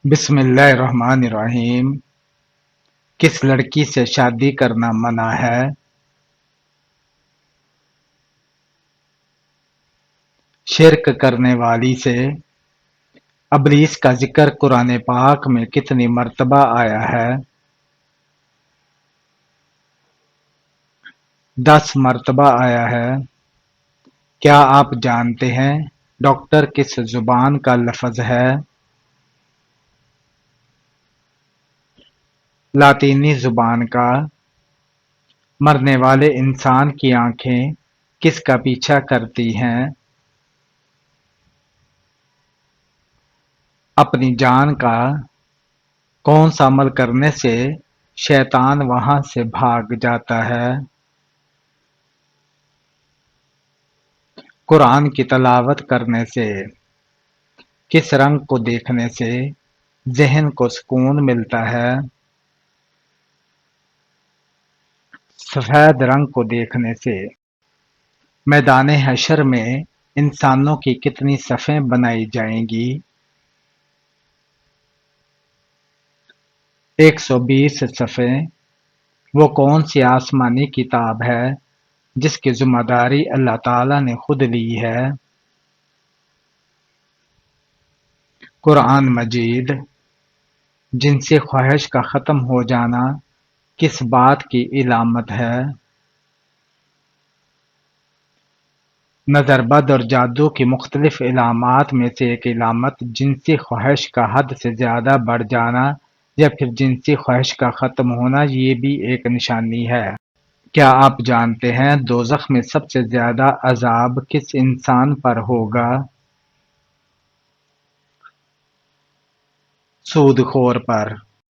بسم اللہ الرحمن الرحیم۔ کس لڑکی سے شادی کرنا منع ہے؟ شرک کرنے والی سے۔ ابلیس کا ذکر قرآن پاک میں کتنی مرتبہ آیا ہے؟ 10 مرتبہ آیا ہے۔ کیا آپ جانتے ہیں ڈاکٹر کس زبان کا لفظ ہے؟ لاطینی زبان کا۔ مرنے والے انسان کی آنکھیں کس کا پیچھا کرتی ہیں؟ اپنی جان کا۔ کون سا عمل کرنے سے شیطان وہاں سے بھاگ جاتا ہے؟ قرآن کی تلاوت کرنے سے۔ کس رنگ کو دیکھنے سے ذہن کو سکون ملتا ہے؟ سفید رنگ کو دیکھنے سے۔ میدان حشر میں انسانوں کی کتنی صفیں بنائی جائیں گی؟ 120 صفیں۔ وہ کون سی آسمانی کتاب ہے جس کی ذمہ داری اللہ تعالی نے خود لی ہے؟ قرآن مجید۔ جنسی خواہش کا ختم ہو جانا کس بات کی علامت ہے؟ نظر بد اور جادو کی مختلف علامات میں سے ایک علامت جنسی خواہش کا حد سے زیادہ بڑھ جانا یا پھر جنسی خواہش کا ختم ہونا، یہ بھی ایک نشانی ہے۔ کیا آپ جانتے ہیں دوزخ میں سب سے زیادہ عذاب کس انسان پر ہوگا؟ سود خور پر۔